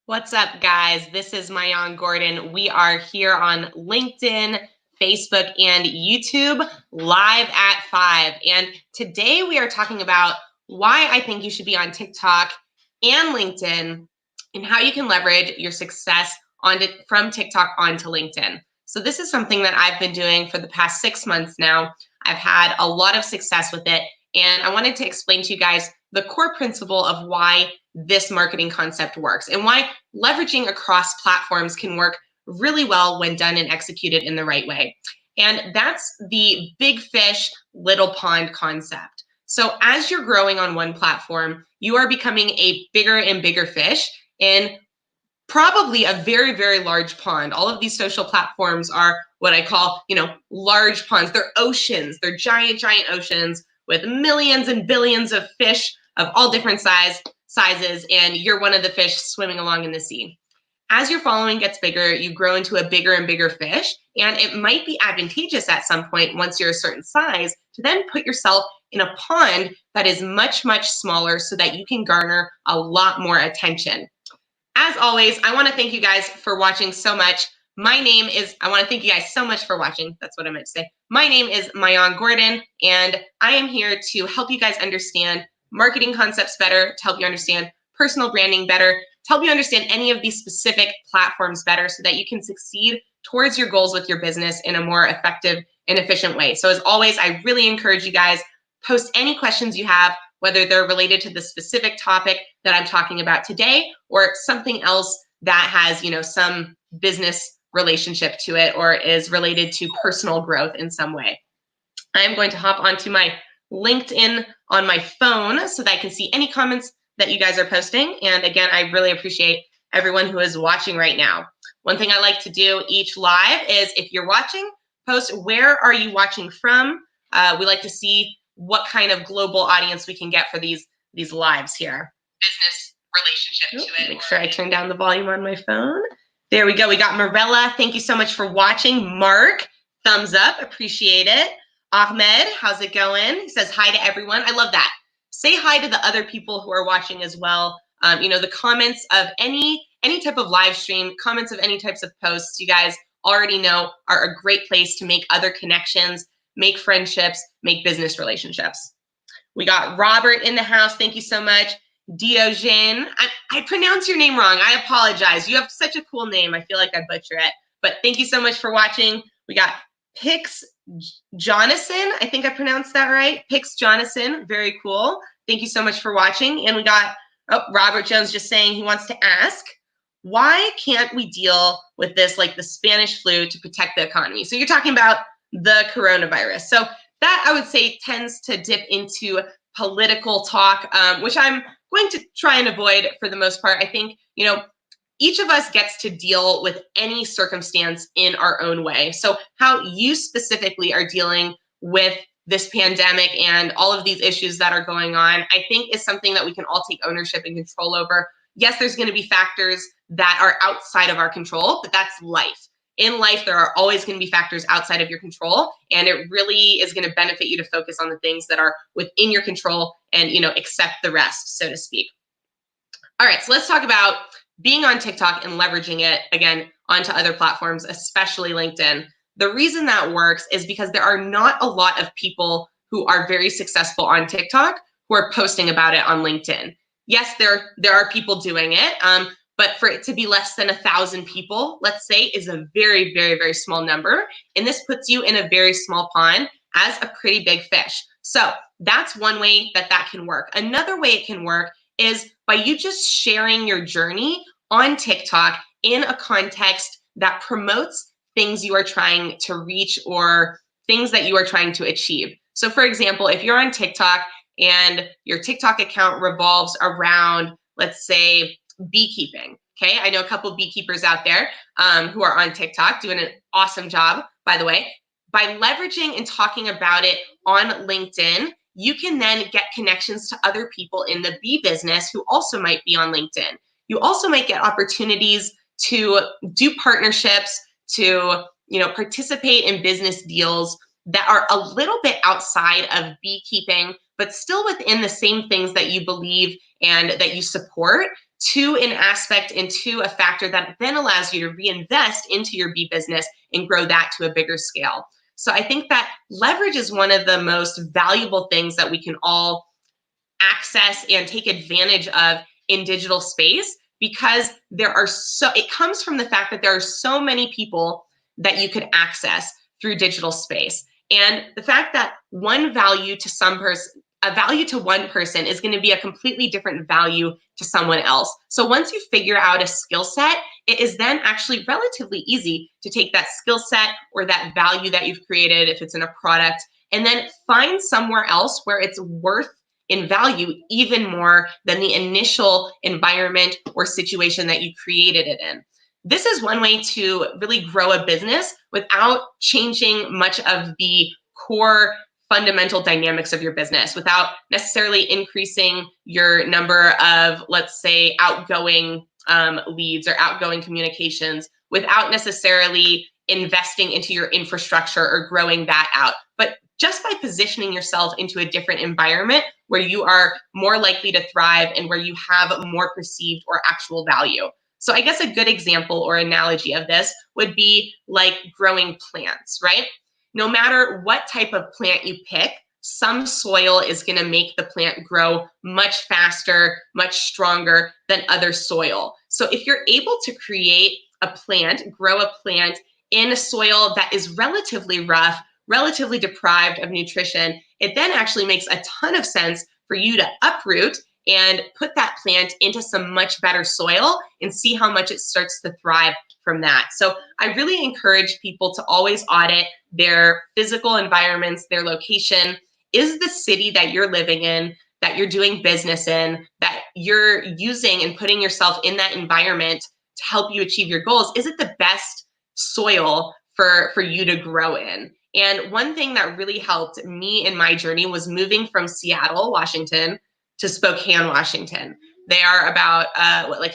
What's up, guys? This is Mayan Gordon. We are here on LinkedIn, Facebook, and YouTube live at 5. And today we are talking about why I think you should be on TikTok and LinkedIn and how you can leverage your success from TikTok onto LinkedIn. So this is something that I've been doing for the past 6 months now. I've had a lot of success with it. And I wanted to explain to you guys the core principle of why this marketing concept works and why leveraging across platforms can work really well when done and executed in the right way. And that's the big fish, little pond concept. So as you're growing on one platform, you are becoming a bigger and bigger fish in probably a very, very large pond. All of these social platforms are what I call, large ponds. They're oceans. They're giant, giant oceans with millions and billions of fish of all different sizes, and you're one of the fish swimming along in the sea. As your following gets bigger, you grow into a bigger and bigger fish, and it might be advantageous at some point once you're a certain size to then put yourself in a pond that is much, much smaller so that you can garner a lot more attention. As always, I want to thank you guys for watching so much. I want to thank you guys so much for watching. That's what I meant to say. My name is Mayan Gordon, and I am here to help you guys understand marketing concepts better, to help you understand personal branding better, to help you understand any of these specific platforms better so that you can succeed towards your goals with your business in a more effective and efficient way. So as always, I really encourage you guys, post any questions you have, whether they're related to the specific topic that I'm talking about today or something else that has, some business relationship to it or is related to personal growth in some way. I'm going to hop onto my LinkedIn on my phone so that I can see any comments that you guys are posting. And again, I really appreciate everyone who is watching right now. One thing I like to do each live is if you're watching, post where are you watching from. We like to see what kind of global audience we can get for these lives here. Business relationship to it. Make sure I turn down the volume on my phone. There we go. We got Morella. Thank you so much for watching. Mark, thumbs up. Appreciate it. Ahmed, how's it going? He says hi to everyone. I love that. Say hi to the other people who are watching as well. The comments of any type of live stream, comments of any types of posts, you guys already know are a great place to make other connections, make friendships, make business relationships. We got Robert in the house. Thank you so much. Diogen. I pronounce your name wrong. I apologize. You have such a cool name. I feel like I butcher it. But thank you so much for watching. We got Pics Jonathan. I think I pronounced that right. Pics Jonathan. Very cool. Thank you so much for watching. And we got Robert Jones just saying he wants to ask, why can't we deal with this like the Spanish flu to protect the economy? So you're talking about the coronavirus. So that I would say tends to dip into political talk, which I'm going to try and avoid for the most part. I think, each of us gets to deal with any circumstance in our own way. So how you specifically are dealing with this pandemic and all of these issues that are going on, I think is something that we can all take ownership and control over. Yes, there's going to be factors that are outside of our control, but that's life. In life, there are always going to be factors outside of your control, and it really is going to benefit you to focus on the things that are within your control and, accept the rest, so to speak. All right, so let's talk about being on TikTok and leveraging it, again, onto other platforms, especially LinkedIn. The reason that works is because there are not a lot of people who are very successful on TikTok who are posting about it on LinkedIn. Yes, there are people doing it, but for it to be less than 1,000 people, let's say, is a very, very, very small number. And this puts you in a very small pond as a pretty big fish. So that's one way that can work. Another way it can work is by you just sharing your journey on TikTok in a context that promotes things you are trying to reach or things that you are trying to achieve. So for example, if you're on TikTok and your TikTok account revolves around, let's say, beekeeping. Okay, I know a couple of beekeepers out there who are on TikTok doing an awesome job, by the way. By leveraging and talking about it on LinkedIn, you can then get connections to other people in the bee business who also might be on LinkedIn. You also might get opportunities to do partnerships, to participate in business deals that are a little bit outside of beekeeping, but still within the same things that you believe and that you support. to an aspect and to a factor that then allows you to reinvest into your B business and grow that to a bigger scale. So I think that leverage is one of the most valuable things that we can all access and take advantage of in digital space, because it comes from the fact that there are so many people that you could access through digital space. And the fact that a value to one person is going to be a completely different value to someone else. So once you figure out a skill set, it is then actually relatively easy to take that skill set or that value that you've created, if it's in a product, and then find somewhere else where it's worth in value even more than the initial environment or situation that you created it in. This is one way to really grow a business without changing much of the core fundamental dynamics of your business, without necessarily increasing your number of, let's say, outgoing leads or outgoing communications, without necessarily investing into your infrastructure or growing that out. But just by positioning yourself into a different environment where you are more likely to thrive and where you have more perceived or actual value. So I guess a good example or analogy of this would be like growing plants, right? No matter what type of plant you pick, some soil is going to make the plant grow much faster, much stronger than other soil. So if you're able to grow a plant in a soil that is relatively rough, relatively deprived of nutrition, it then actually makes a ton of sense for you to uproot and put that plant into some much better soil and see how much it starts to thrive from that. So I really encourage people to always audit their physical environments, their location. Is the city that you're living in, that you're doing business in, that you're using and putting yourself in that environment to help you achieve your goals, is it the best soil for you to grow in? And one thing that really helped me in my journey was moving from Seattle, Washington, to Spokane, Washington. They are about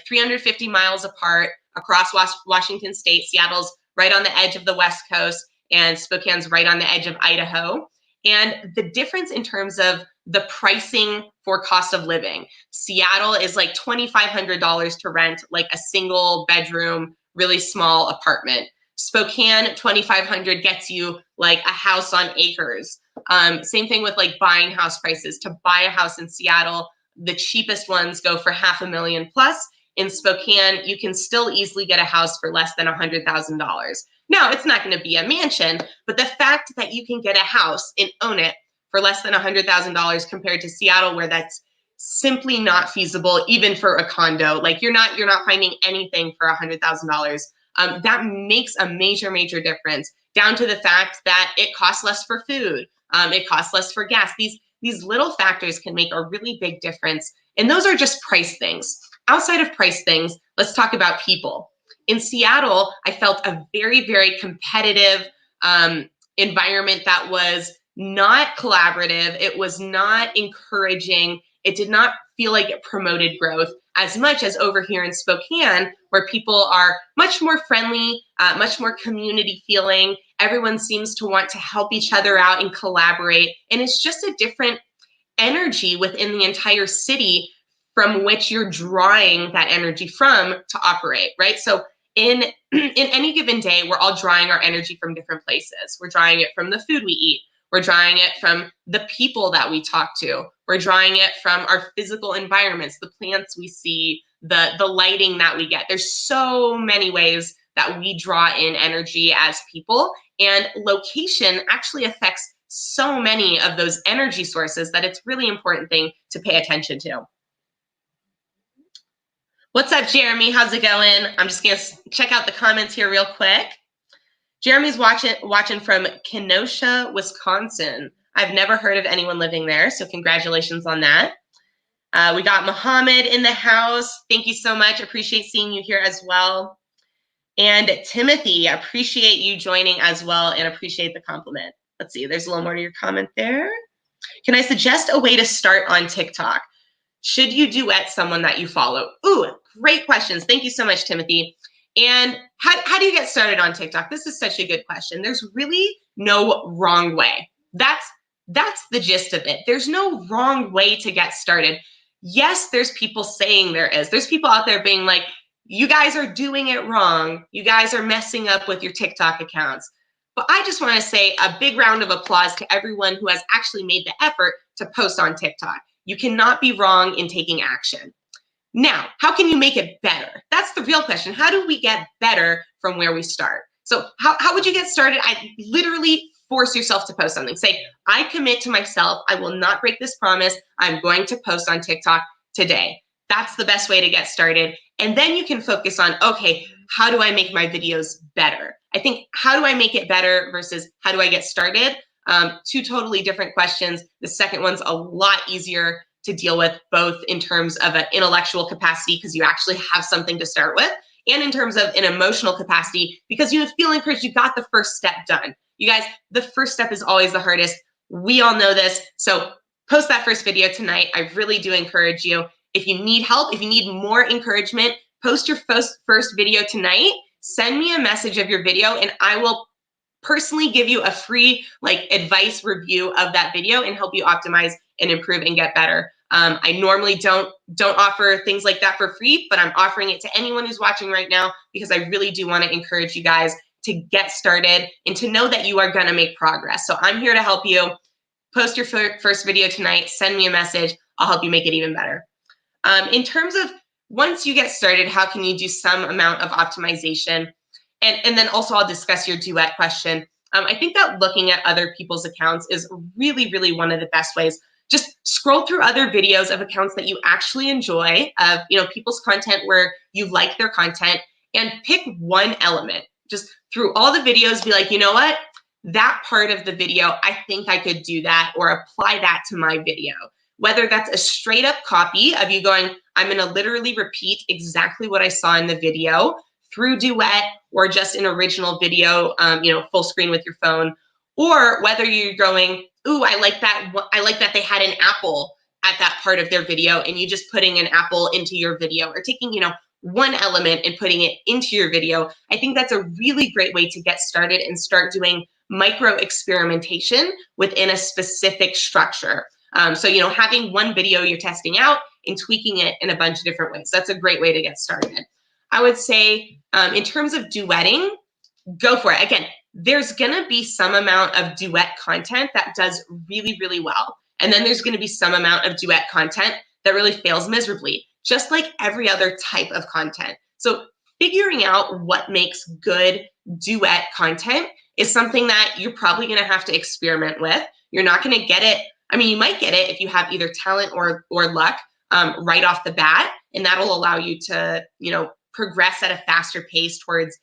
350 miles apart across Washington State. Seattle's right on the edge of the West Coast, and Spokane's right on the edge of Idaho. And the difference in terms of the pricing for cost of living, Seattle is like $2,500 to rent like a single bedroom, really small apartment. Spokane, $2,500 gets you like a house on acres. Same thing with like buying house prices. To buy a house in Seattle, the cheapest ones go for $500,000 plus. In Spokane, you can still easily get a house for less than $100,000. Now, it's not going to be a mansion, but the fact that you can get a house and own it for less than $100,000 compared to Seattle, where that's simply not feasible, even for a condo. Like you're not finding anything for $100,000. That makes a major, major difference, down to the fact that it costs less for food. It costs less for gas. These little factors can make a really big difference. And those are just price things. Outside of price things, let's talk about people. In Seattle, I felt a very, very competitive environment that was not collaborative. It was not encouraging. It did not feel like it promoted growth as much as over here in Spokane, where people are much more friendly, much more community feeling. Everyone seems to want to help each other out and collaborate. And it's just a different energy within the entire city from which you're drawing that energy from to operate, right? So in any given day, we're all drawing our energy from different places. We're drawing it from the food we eat. We're drawing it from the people that we talk to. We're drawing it from our physical environments, the plants we see, the lighting that we get. There's so many ways that we draw in energy as people, and location actually affects so many of those energy sources that it's really important thing to pay attention to. What's up, Jeremy? How's it going? I'm just gonna check out the comments here real quick. Jeremy's watching from Kenosha, Wisconsin. I've never heard of anyone living there, so congratulations on that. We got Muhammad in the house. Thank you so much. Appreciate seeing you here as well. And Timothy, appreciate you joining as well and appreciate the compliment. Let's see, there's a little more to your comment there. Can I suggest a way to start on TikTok? Should you duet someone that you follow? Ooh, great questions. Thank you so much, Timothy. And how do you get started on TikTok? This is such a good question. There's really no wrong way. That's the gist of it. There's no wrong way to get started. Yes, there's people saying there is. There's people out there being like, you guys are doing it wrong. You guys are messing up with your TikTok accounts. But I just want to say a big round of applause to everyone who has actually made the effort to post on TikTok. You cannot be wrong in taking action. Now, how can you make it better? That's the real question. How do we get better from where we start? So how would you get started? I literally force yourself to post something. Say, I commit to myself. I will not break this promise. I'm going to post on TikTok today. That's the best way to get started. And then you can focus on, okay, how do I make my videos better? I think, how do I make it better versus how do I get started? Two totally different questions. The second one's a lot easier to deal with, both in terms of an intellectual capacity, because you actually have something to start with, and in terms of an emotional capacity, because you feel encouraged, you got the first step done. You guys, the first step is always the hardest. We all know this. So post that first video tonight. I really do encourage you. If you need help, if you need more encouragement, post your first video tonight. Send me a message of your video, and I will personally give you a free advice review of that video and help you optimize and improve and get better. I normally don't offer things like that for free, but I'm offering it to anyone who's watching right now because I really do want to encourage you guys to get started and to know that you are going to make progress. So I'm here to help you. Post your first video tonight, send me a message, I'll help you make it even better. In terms of once you get started, how can you do some amount of optimization? And then also I'll discuss your duet question. I think that looking at other people's accounts is really, really one of the best ways. Just scroll through other videos of accounts that you actually enjoy, of people's content where you like their content, and pick one element. Just through all the videos, be like, you know what? That part of the video, I think I could do that or apply that to my video. Whether that's a straight up copy of you going, I'm going to literally repeat exactly what I saw in the video through Duet, or just an original video, full screen with your phone, or whether you're going, ooh, I like that they had an apple at that part of their video, and you just putting an apple into your video, or taking, one element and putting it into your video. I think that's a really great way to get started and start doing micro experimentation within a specific structure. So, having one video you're testing out and tweaking it in a bunch of different ways. That's a great way to get started. I would say in terms of duetting, go for it. Again, there's going to be some amount of duet content that does really, really well. And then there's going to be some amount of duet content that really fails miserably, just like every other type of content. So figuring out what makes good duet content is something that you're probably going to have to experiment with. You're not going to get it. I mean, you might get it if you have either talent or luck right off the bat, and that'll allow you to, progress at a faster pace towards,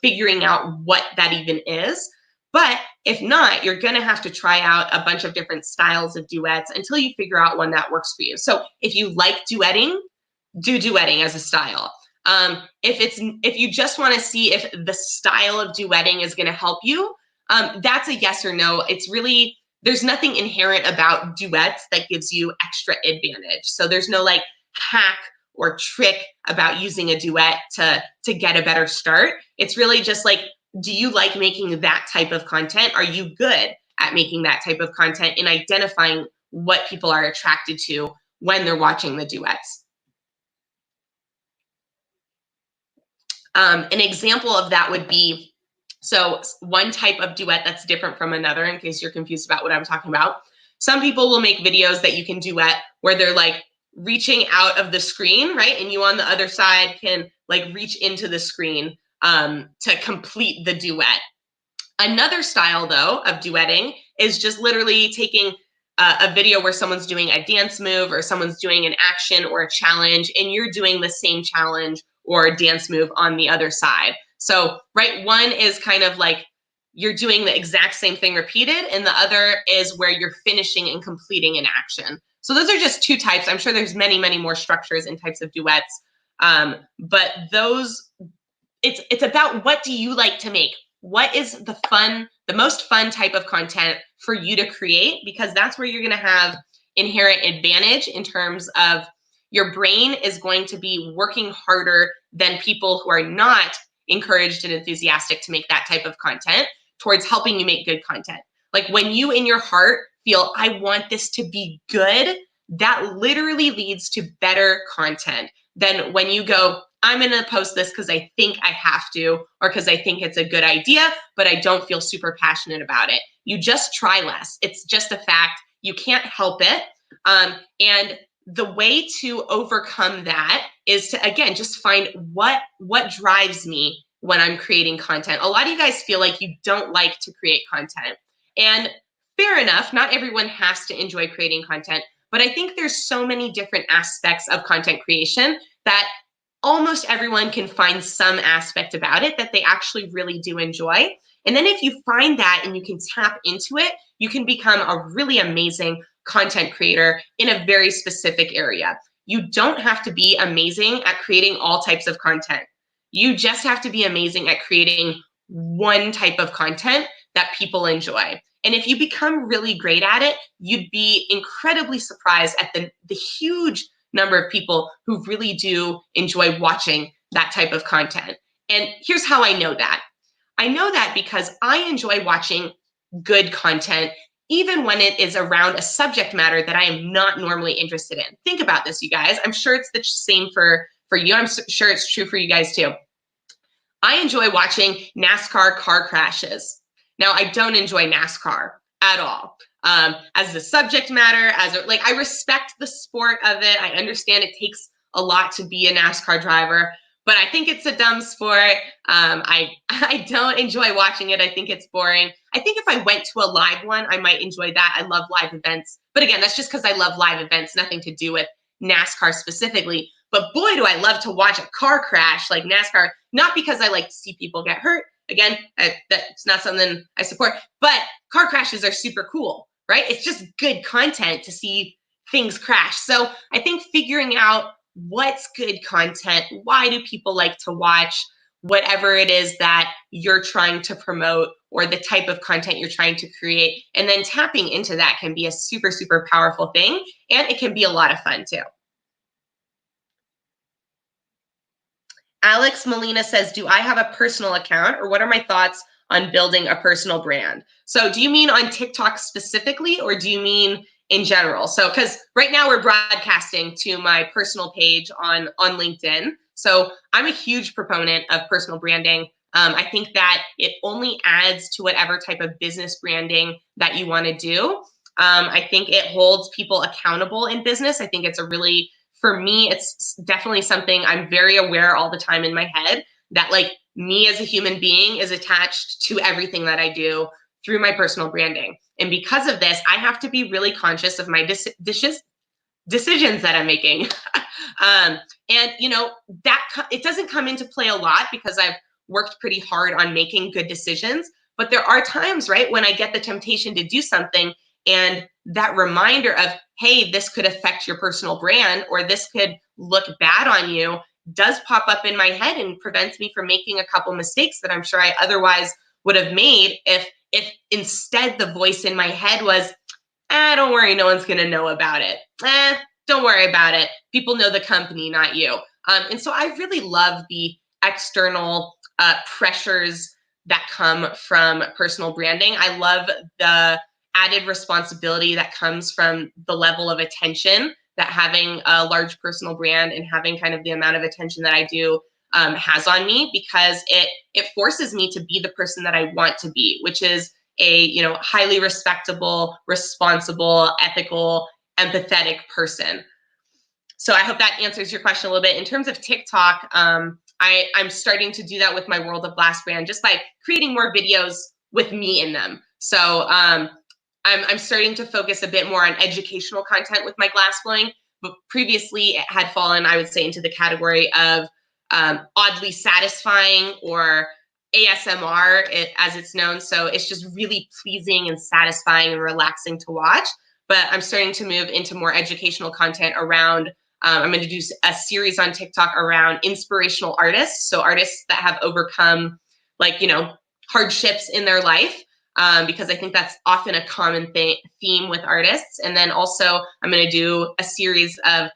figuring out what that even is. But if not, you're going to have to try out a bunch of different styles of duets until you figure out one that works for you. So if you like duetting, do duetting as a style. If you just want to see if the style of duetting is going to help you, that's a yes or no. It's really, there's nothing inherent about duets that gives you extra advantage. So there's no hack or trick about using a duet to get a better start. It's really just do you like making that type of content? Are you good at making that type of content and identifying what people are attracted to when they're watching the duets? An example of that would be, so one type of duet that's different from another, in case you're confused about what I'm talking about. Some people will make videos that you can duet where they're reaching out of the screen, right? And you on the other side can reach into the screen to complete the duet. Another style though of duetting is just literally taking a video where someone's doing a dance move or someone's doing an action or a challenge, and you're doing the same challenge or dance move on the other side. So, right, one is kind of you're doing the exact same thing repeated, and the other is where you're finishing and completing an action. So those are just two types. I'm sure there's many, many more structures and types of duets. But those, it's about what do you like to make? What is the most fun type of content for you to create? Because that's where you're going to have inherent advantage in terms of your brain is going to be working harder than people who are not encouraged and enthusiastic to make that type of content towards helping you make good content. When you in your heart feel, I want this to be good, that literally leads to better content than when you go, I'm going to post this because I think I have to, or because I think it's a good idea, but I don't feel super passionate about it. You just try less. It's just a fact. You can't help it. And the way to overcome that is to, again, just find what drives me when I'm creating content. A lot of you guys feel like you don't like to create content. And fair enough, not everyone has to enjoy creating content, but I think there's so many different aspects of content creation that almost everyone can find some aspect about it that they actually really do enjoy. And then if you find that and you can tap into it, you can become a really amazing content creator in a very specific area. You don't have to be amazing at creating all types of content. You just have to be amazing at creating one type of content that people enjoy. And if you become really great at it, you'd be incredibly surprised at the huge number of people who really do enjoy watching that type of content. And here's how I know that. I know that because I enjoy watching good content, even when it is around a subject matter that I am not normally interested in. Think about this, you guys. I'm sure it's the same for you. I'm sure it's true for you guys too. I enjoy watching NASCAR car crashes. Now, I don't enjoy NASCAR at all. As the subject matter, I respect the sport of it. I understand it takes a lot to be a NASCAR driver, but I think it's a dumb sport. I don't enjoy watching it. I think it's boring. I think if I went to a live one, I might enjoy that. I love live events. But again, that's just because I love live events, nothing to do with NASCAR specifically. But boy, do I love to watch a car crash like NASCAR, not because I like to see people get hurt. Again, that's not something I support, but car crashes are super cool, right? It's just good content to see things crash. So I think figuring out what's good content, why do people like to watch whatever it is that you're trying to promote or the type of content you're trying to create, and then tapping into that can be a super, super powerful thing, and it can be a lot of fun too. Alex Molina says, do I have a personal account, or what are my thoughts on building a personal brand? So do you mean on TikTok specifically, or do you mean in general? So, because right now we're broadcasting to my personal page on LinkedIn. So I'm a huge proponent of personal branding. I think that it only adds to whatever type of business branding that you want to do. I think it holds people accountable in business. I think it's for me, it's definitely something I'm very aware all the time in my head that like me as a human being is attached to everything that I do through my personal branding. And because of this, I have to be really conscious of my decisions that I'm making. And that it doesn't come into play a lot because I've worked pretty hard on making good decisions. But there are times, right, when I get the temptation to do something, and that reminder of, hey, this could affect your personal brand, or this could look bad on you, does pop up in my head and prevents me from making a couple mistakes that I'm sure I otherwise would have made if instead the voice in my head was, don't worry, no one's going to know about it. Don't worry about it. People know the company, not you. And so I really love the external pressures that come from personal branding. I love the added responsibility that comes from the level of attention that having a large personal brand and having kind of the amount of attention that I do has on me, because it forces me to be the person that I want to be, which is a highly respectable, responsible, ethical, empathetic person. So I hope that answers your question a little bit. In terms of TikTok, I'm starting to do that with my World of Blast brand, just by creating more videos with me in them. So I'm starting to focus a bit more on educational content with my glass blowing, but previously it had fallen, I would say, into the category of oddly satisfying, or ASMR, as it's known. So it's just really pleasing and satisfying and relaxing to watch. But I'm starting to move into more educational content around, I'm going to do a series on TikTok around inspirational artists. So artists that have overcome hardships in their life. Because I think that's often a common theme with artists. And then also I'm going to do a series of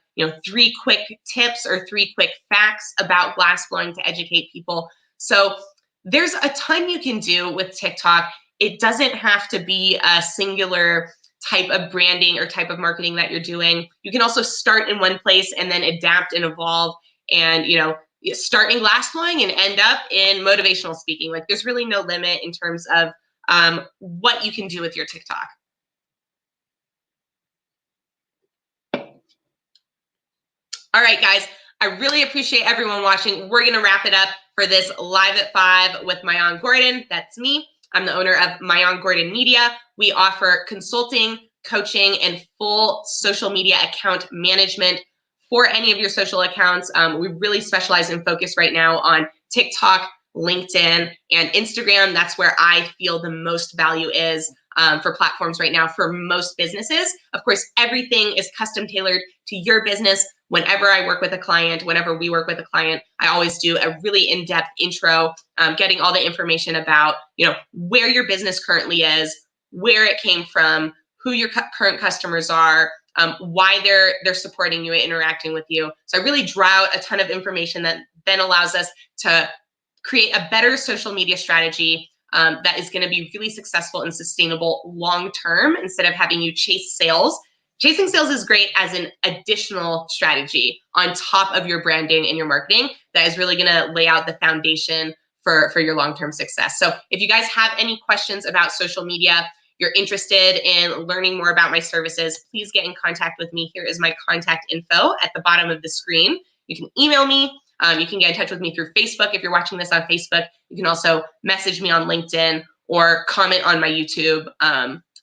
3 quick tips or 3 quick facts about glass blowing to educate people. So there's a ton you can do with TikTok. It doesn't have to be a singular type of branding or type of marketing that you're doing. You can also start in one place and then adapt and evolve and, start in glass blowing and end up in motivational speaking. Like, there's really no limit in terms of what you can do with your TikTok. All right, guys, I really appreciate everyone watching. We're going to wrap it up for this Live at 5 with Mayan Gordon. That's me. I'm the owner of Mayan Gordon Media. We offer consulting, coaching, and full social media account management for any of your social accounts. We really specialize and focus right now on TikTok, LinkedIn, and Instagram. That's where I feel the most value is for platforms right now for most businesses. Of course, everything is custom tailored to your business. Whenever I work with a client, whenever we work with a client, I always do a really in-depth intro, getting all the information about, where your business currently is, where it came from, who your current customers are, why they're supporting you and interacting with you. So I really draw out a ton of information that then allows us to create a better social media strategy that is going to be really successful and sustainable long term, instead of having you chase sales. Chasing sales is great as an additional strategy on top of your branding and your marketing that is really going to lay out the foundation for your long-term success. So if you guys have any questions about social media, you're interested in learning more about my services, please get in contact with me. Here is my contact info at the bottom of the screen. You can email me. You can get in touch with me through Facebook if you're watching this on Facebook. You can also message me on LinkedIn or comment on my YouTube.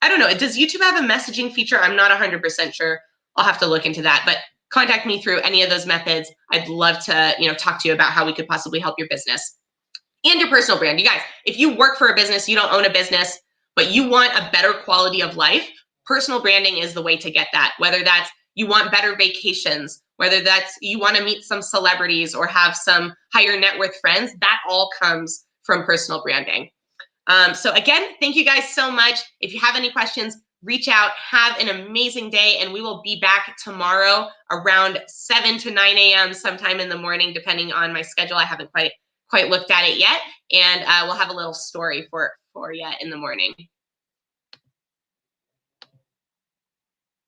I don't know, does YouTube have a messaging feature? I'm not 100% sure. I'll have to look into that, but contact me through any of those methods. I'd love to, talk to you about how we could possibly help your business and your personal brand. You guys, if you work for a business, you don't own a business, but you want a better quality of life, personal branding is the way to get that. Whether that's you want better vacations, whether that's you want to meet some celebrities or have some higher net worth friends, that all comes from personal branding. So again, thank you guys so much. If you have any questions, reach out. Have an amazing day, and we will be back tomorrow around 7 to 9 a.m. sometime in the morning, depending on my schedule. I haven't quite looked at it yet, and we'll have a little story for you in the morning.